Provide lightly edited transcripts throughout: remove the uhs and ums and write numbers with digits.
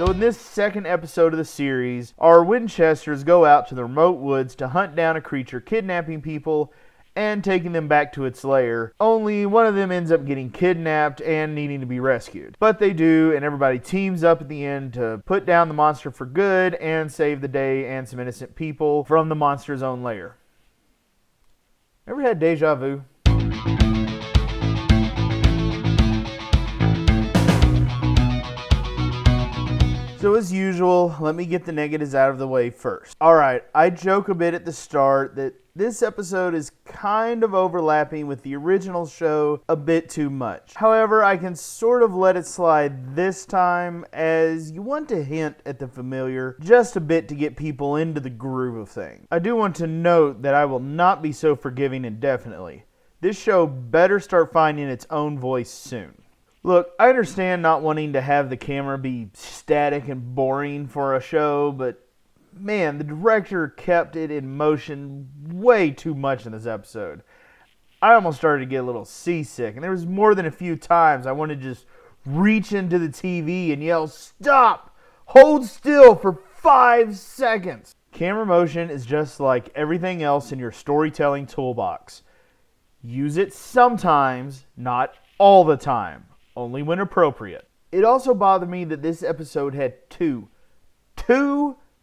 So in this second episode of the series, our Winchesters go out to the remote woods to hunt down a creature kidnapping people and taking them back to its lair. Only one of them ends up getting kidnapped and needing to be rescued. But they do, and everybody teams up at the end to put down the monster for good and save the day and some innocent people from the monster's own lair. Ever had deja vu? So as usual, let me get the negatives out of the way first. Alright, I joke a bit at the start that this episode is kind of overlapping with the original show a bit too much. However, I can sort of let it slide this time, as you want to hint at the familiar just a bit to get people into the groove of things. I do want to note that I will not be so forgiving indefinitely. This show better start finding its own voice soon. Look, I understand not wanting to have the camera be static and boring for a show, but man, the director kept it in motion way too much in this episode. I almost started to get a little seasick, and there was more than a few times I wanted to just reach into the TV and yell, "Stop! Hold still for 5 seconds!" Camera motion is just like everything else in your storytelling toolbox. Use it sometimes, not all the time. Only when appropriate. It also bothered me that this episode had two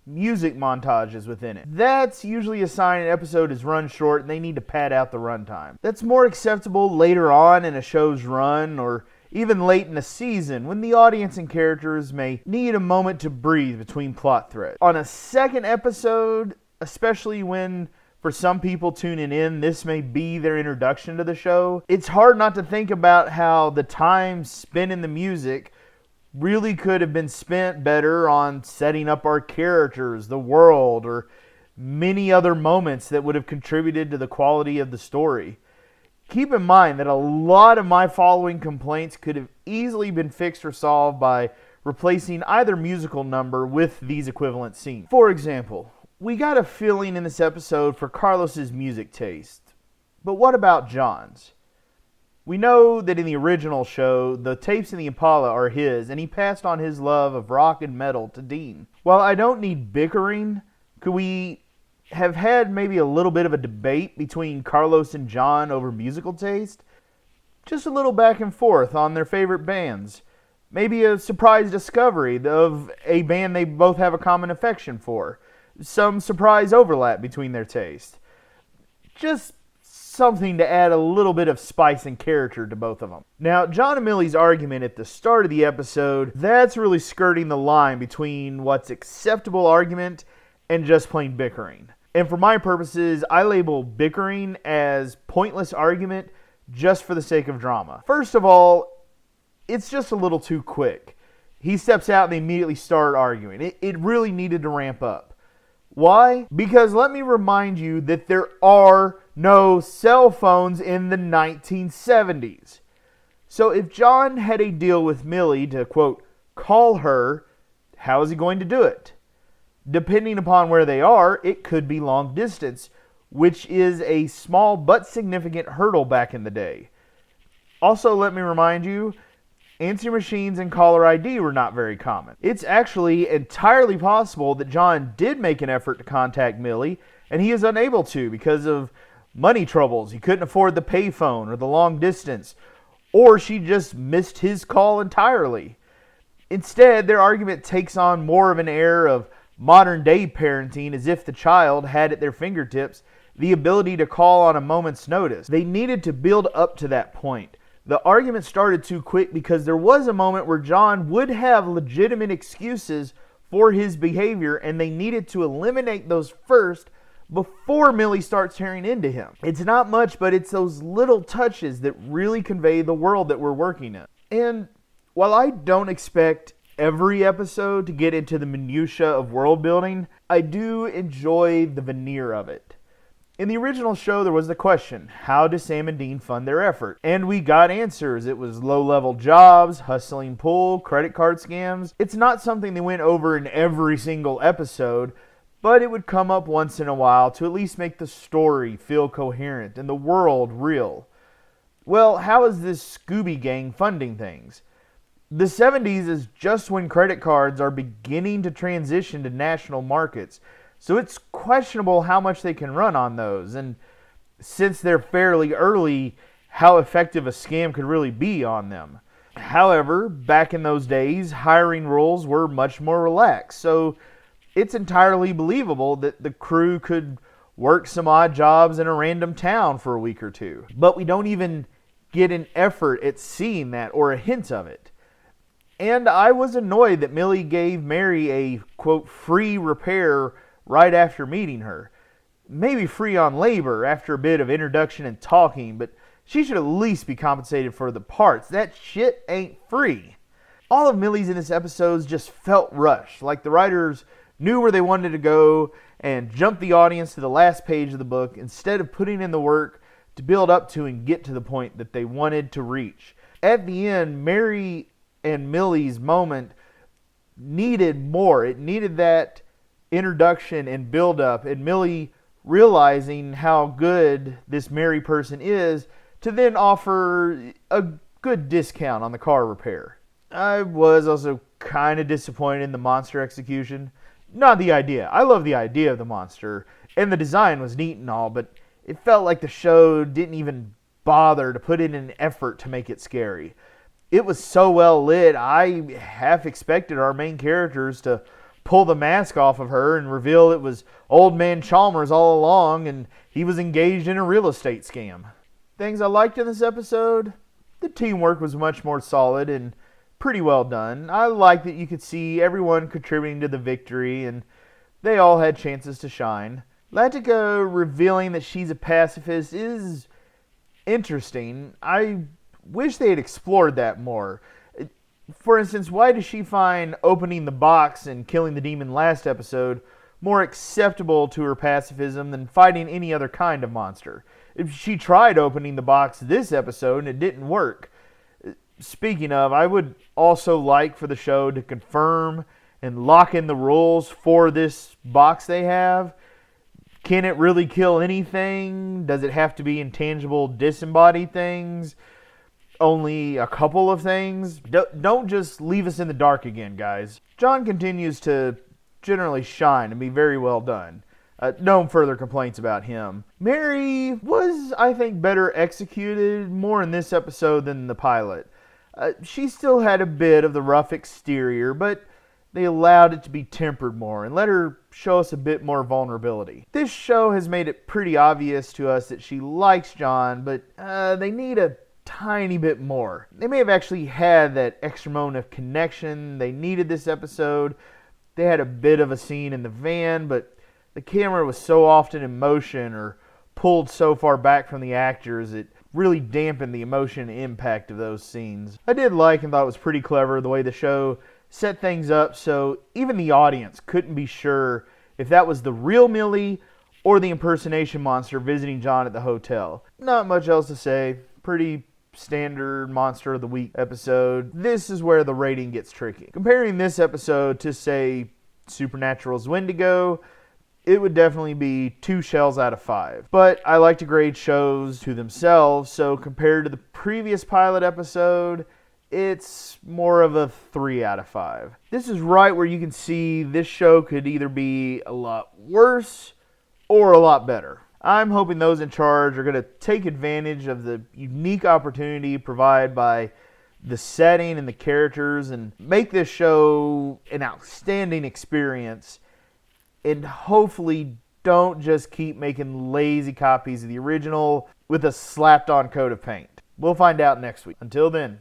music montages within it. That's usually a sign an episode is run short and they need to pad out the runtime. That's more acceptable later on in a show's run, or even late in a season when the audience and characters may need a moment to breathe between plot threads. On a second episode, especially when for some people tuning in, this may be their introduction to the show, it's hard not to think about how the time spent in the music really could have been spent better on setting up our characters, the world, or many other moments that would have contributed to the quality of the story. Keep in mind that a lot of my following complaints could have easily been fixed or solved by replacing either musical number with these equivalent scenes. For example, we got a feeling in this episode for Carlos's music taste. But what about John's? We know that in the original show, the tapes in the Impala are his, and he passed on his love of rock and metal to Dean. While I don't need bickering, could we have had maybe a little bit of a debate between Carlos and John over musical taste? Just a little back and forth on their favorite bands. Maybe a surprise discovery of a band they both have a common affection for. Some surprise overlap between their tastes. Just something to add a little bit of spice and character to both of them. Now, John and Millie's argument at the start of the episode, that's really skirting the line between what's acceptable argument and just plain bickering. And for my purposes, I label bickering as pointless argument just for the sake of drama. First of all, it's just a little too quick. He steps out and they immediately start arguing. It really needed to ramp up. Why? Because let me remind you that there are no cell phones in the 1970s. So if John had a deal with Millie to, quote, call her, how is he going to do it? Depending upon where they are, it could be long distance, which is a small but significant hurdle back in the day. Also, let me remind you, answering machines and caller ID were not very common. It's actually entirely possible that John did make an effort to contact Millie, and he is unable to because of money troubles. He couldn't afford the payphone or the long distance, or she just missed his call entirely. Instead, their argument takes on more of an air of modern-day parenting, as if the child had at their fingertips the ability to call on a moment's notice. They needed to build up to that point. The argument started too quick because there was a moment where John would have legitimate excuses for his behavior, and they needed to eliminate those first before Millie starts tearing into him. It's not much, but it's those little touches that really convey the world that we're working in. And while I don't expect every episode to get into the minutiae of world building, I do enjoy the veneer of it. In the original show, there was the question, how do Sam and Dean fund their effort? And we got answers. It was low-level jobs, hustling pool, credit card scams. It's not something they went over in every single episode, but it would come up once in a while to at least make the story feel coherent and the world real. Well, how is this Scooby Gang funding things? The 70s is just when credit cards are beginning to transition to national markets, so it's questionable how much they can run on those, and since they're fairly early, how effective a scam could really be on them. However, back in those days, hiring rules were much more relaxed, so it's entirely believable that the crew could work some odd jobs in a random town for a week or two. But we don't even get an effort at seeing that or a hint of it. And I was annoyed that Millie gave Mary a, quote, free repair right after meeting her. Maybe free on labor after a bit of introduction and talking, but she should at least be compensated for the parts. That shit ain't free. All of Millie's in this episode just felt rushed, like the writers knew where they wanted to go and jumped the audience to the last page of the book instead of putting in the work to build up to and get to the point that they wanted to reach. At the end, Mary and Millie's moment needed more. It needed that introduction and build up, and Millie realizing how good this Mary person is to then offer a good discount on the car repair. I was also kind of disappointed in the monster execution. Not the idea. I love the idea of the monster, and the design was neat and all, but it felt like the show didn't even bother to put in an effort to make it scary. It was so well lit, I half expected our main characters to pull the mask off of her and reveal it was old man Chalmers all along and he was engaged in a real estate scam. Things I liked in this episode: the teamwork was much more solid and pretty well done. I like that you could see everyone contributing to the victory and they all had chances to shine. Latika revealing that she's a pacifist is interesting. I wish they had explored that more. For instance, why does she find opening the box and killing the demon last episode more acceptable to her pacifism than fighting any other kind of monster? If she tried opening the box this episode and it didn't work. Speaking of, I would also like for the show to confirm and lock in the rules for this box they have. Can it really kill anything? Does it have to be intangible, disembodied things? Only a couple of things? Don't just leave us in the dark again, guys. John continues to generally shine and be very well done. No further complaints about him. Mary was, I think, better executed more in this episode than the pilot. She still had a bit of the rough exterior, but they allowed it to be tempered more and let her show us a bit more vulnerability. This show has made it pretty obvious to us that she likes John, but they need a tiny bit more. They may have actually had that extra moment of connection they needed this episode. They had a bit of a scene in the van, but the camera was so often in motion or pulled so far back from the actors, it really dampened the emotion and impact of those scenes. I did like and thought it was pretty clever the way the show set things up so even the audience couldn't be sure if that was the real Millie or the impersonation monster visiting John at the hotel. Not much else to say. Pretty standard Monster of the Week episode. This is where the rating gets tricky. Comparing this episode to, say, Supernatural's Wendigo, it would definitely be 2 shells out of 5. But I like to grade shows to themselves, so compared to the previous pilot episode, it's more of a 3 out of 5. This is right where you can see this show could either be a lot worse or a lot better. I'm hoping those in charge are going to take advantage of the unique opportunity provided by the setting and the characters and make this show an outstanding experience, and hopefully don't just keep making lazy copies of the original with a slapped on coat of paint. We'll find out next week. Until then.